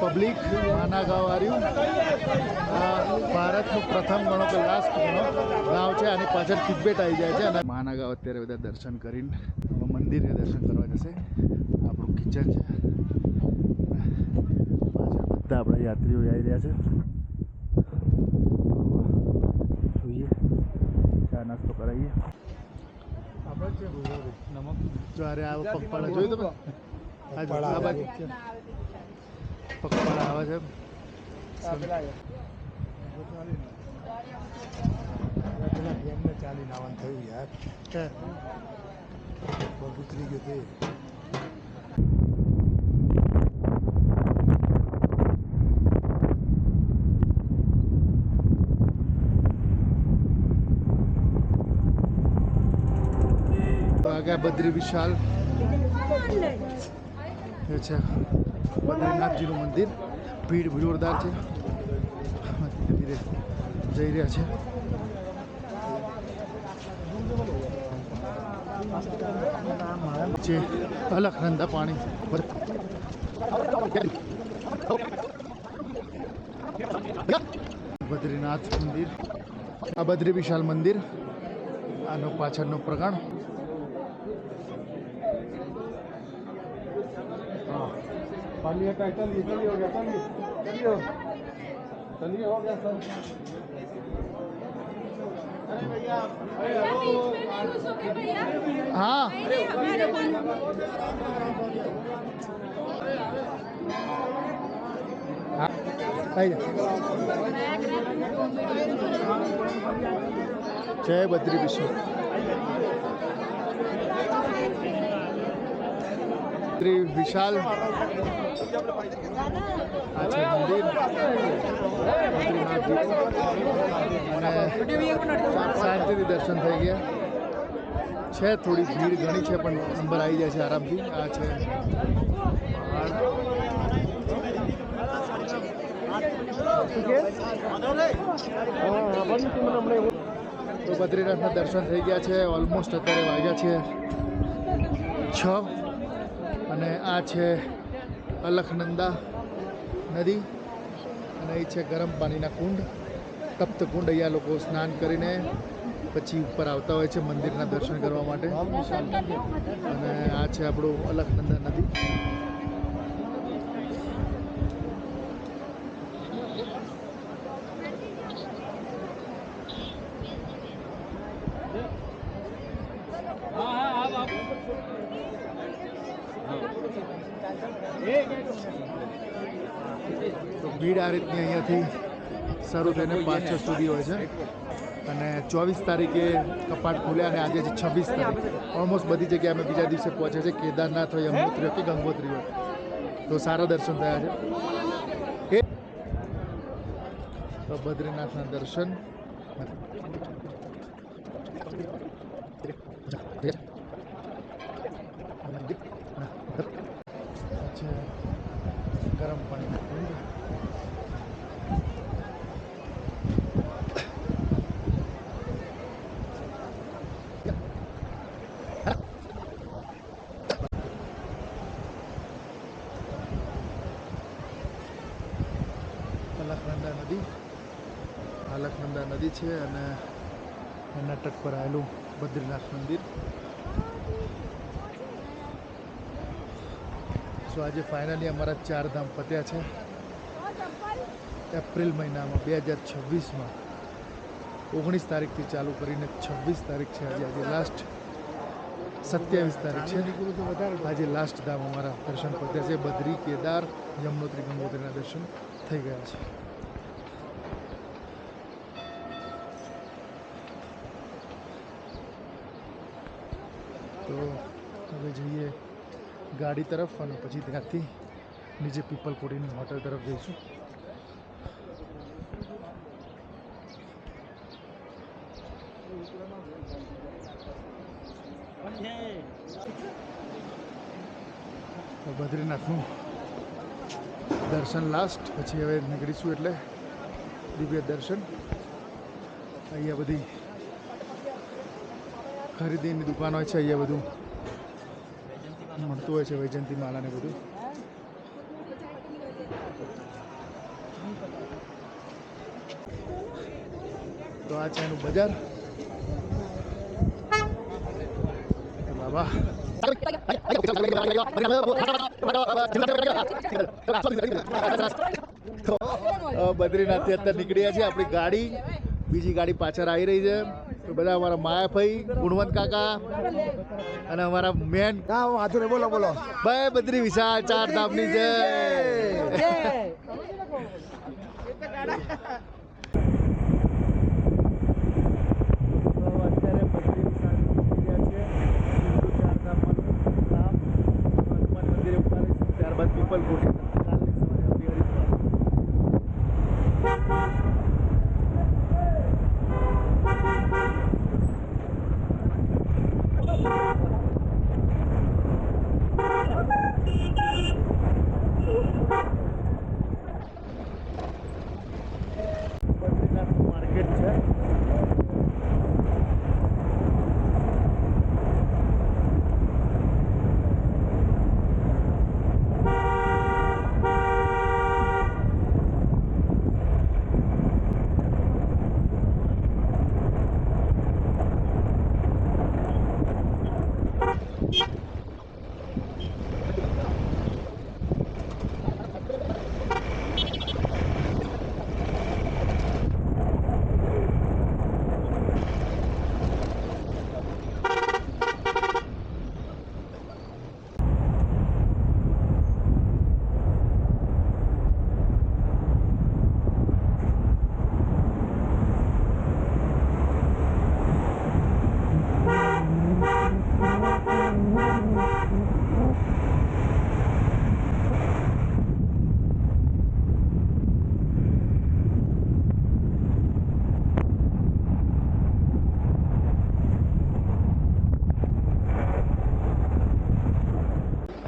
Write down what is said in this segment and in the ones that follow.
Public માના ગાંવ આવ્યું. ભારતનું પ્રથમ ગણો કે લાસ્ટ ગણો ગાંવ છે. આની પાછળ તિબેટ આવી જાય છે. અને માના ગાંવ અત્યારે બધા દર્શન કરીને મંદિરે દર્શન કરવા જશે. આપણું કિચન છે. પાછળ બધા આપણા યાત્રીઓ આવી રહ્યા છે. જોઈએ ચા નાસ્તો કરાવીએ. નમક જો અરે આ પગપાળા જોયું તમે? આ બાજુ પગપાળા આવે છે. પેલા ગેમને ચાલીને આવવાનું થયું યાર. પગ ઉતરી ગયો તે. આગળ બદ્રી વિશાલ એ છે બદ્રીનાથજીનું મંદિર. ભીડ જોરદાર છે. ધીરે ધીરે જઈ રહ્યા છે. અલખનંદા પાણી બદ્રીનાથ મંદિર. આ બદ્રી વિશાલ મંદિર. આનો પાછળનો પ્રગણ. चलिए चलिए चलिए हो गया चलिए चलिए चलिए हो गया सर. अरे भैया हाँ जय बद्री विशाल. બદ્રી વિશાલ આ છે મંદિર બદ્રીનાથજી. શાંતિથી દર્શન થઈ ગયા છે. થોડી ભીડ ઘણી છે પણ નંબર આવી જાય છે આરામથી. આ છે તો બદ્રીનાથના દર્શન થઈ ગયા છે. ઓલમોસ્ટ અત્યારે વાગ્યા છે 6. અને આ છે અલખનંદા નદી. અને એ છે ગરમ પાણીના કુંડ, તપ્ત કુંડ. અહીંયા લોકો સ્નાન કરીને પછી ઉપર આવતા હોય છે મંદિરના દર્શન કરવા માટે. અને આ છે આપણું અલખનંદા નદી. તો ભીડ આ રીતની અહીંયાથી શરૂ થઈને 5-6 સુધી હોય છે. અને 24 તારીખે કપાટ ખુલ્યા. અને આજે છે 26 તારીખ. ઓલમોસ્ટ બધી જગ્યાએ અમે બીજા દિવસે પહોંચે છે. કેદારનાથ હોય, યમનોત્રી હોય કે ગંગોત્રી હોય. તો સારા દર્શન થયા છે. તો બદ્રીનાથના દર્શન ગરમ પાણીના કુંડ. અલખનંદા નદી. અલખનંદા નદી છે અને એના તટ પર આવેલું બદ્રીનાથ મંદિર. સો આજે ફાઇનલી અમારા 4 ધામ પત્યા છે. એપ્રિલ મહિનામાં 2026માં 19 તારીખથી ચાલુ કરીને 26 તારીખ છે આજે. આજે લાસ્ટ 27 તારીખ છે. આજે લાસ્ટ ધામ અમારા દર્શન પત્યા છે. બદ્રી, કેદાર, યમનોત્રી, ગંગોત્રીના દર્શન થઈ ગયા છે. તો હવે જઈએ ગાડી તરફ અને પછી ત્યાંથી નીચે પીપલકોટીની હોટલ તરફ જઈશું. તો બદ્રીનાથનું દર્શન લાસ્ટ. પછી હવે નીકળીશું એટલે દિવ્ય દર્શન. અહીંયા બધી ખરીદીની દુકાન હોય છે. અહીંયા બધું મળતું હોય છે, વૈજયંતી માળા ને બધું. તો આ છે એનું બજાર. બાબા તો બદ્રીનાથથી અત્યારે નીકળ્યા છીએ. આપણી ગાડી બીજી ગાડી પાછળ આવી રહી છે. તો બધા અમારા માયાભાઈ, ગુણવંત કાકા અને અમારા મેન વાંધો નહીં, બોલો બોલો. ભાઈ બદ્રી વિશાળ ચાર ધામની જય. ત્યારબાદ પીપલ કોટી. માર્કેટ છે.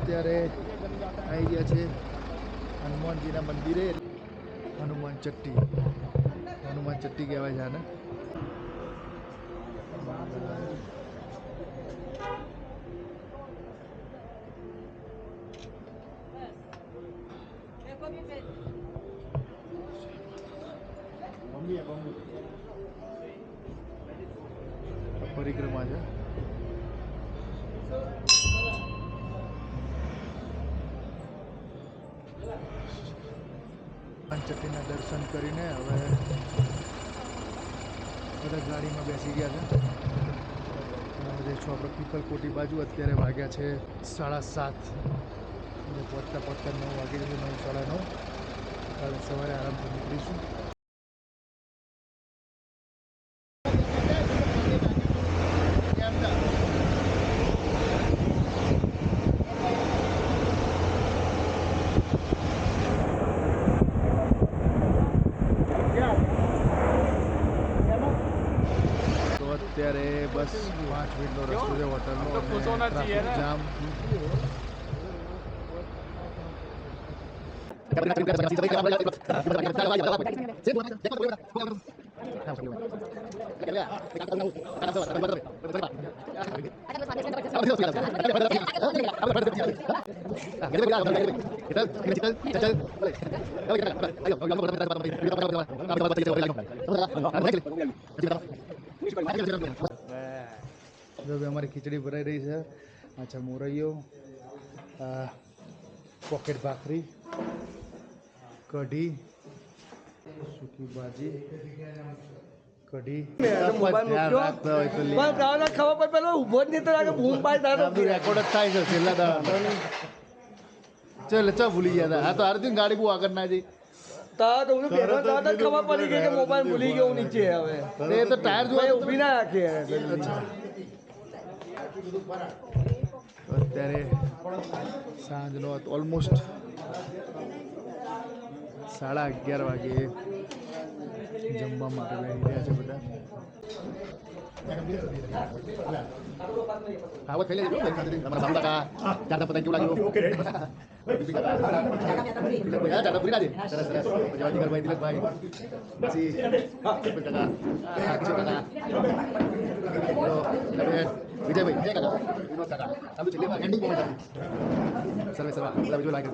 અત્યારે આવી ગયા છે હનુમાનજીના મંદિરે. હનુમાન ચટ્ટી કહેવાય છે આને. પરિક્રમા છે. ચટ્ટીના દર્શન કરીને હવે બધા ગાડીમાં બેસી ગયા છે. હવે જઈશું આપણે પીપલ કોટી બાજુ. અત્યારે વાગ્યા છે 7:30. એટલે પહોંચતા 9 વાગી જશે. 9, 9:30. કાલે સવારે આરામથી નીકળીશું. અત્યારે બસ 5 મિનિટનો રસ્તો છે હોટલનો. Traffic jam. જો અમારી ખીચડી ભરાઈ રહી છે. અચ્છા, મોરૈયો, પોકેટ ભાખરી, કઢી, સૂકી ભાજી, કઢી. રેકોર્ડ જ થાય છે છેલ્લા દાડા. ચાલ ભૂલી ગયા હતા. હા તો આરતી ગાડી બહુ આગળ ના જઈ. ખબર પડી ગઈ કે મોબાઈલ ભૂલી ગયો નીચે. હવે એ તો ટાયર જોવા ઉભી ના રાખે. અત્યારે સાંજનો ઓલમોસ્ટ 11:30 વાગે જમવા માટે બેસી રહ્યા છે બધા. આવત ખાઈ લેજો. તમારા સામુ કાકા ચાર પતંગ કેવું લાગ્યું? ચાર પૂરી લાગે. સરસ સરસ. જવાજી ભાઈ, તિલકભાઈ, પછી કાકા, વિજયભાઈ, વિજય કાકા, વિનોદ કાકા. આ તો છેલ્લે એન્ડિંગ મોમેન્ટ હતી. સર્વે સર્વા બધા બીજું લાગે.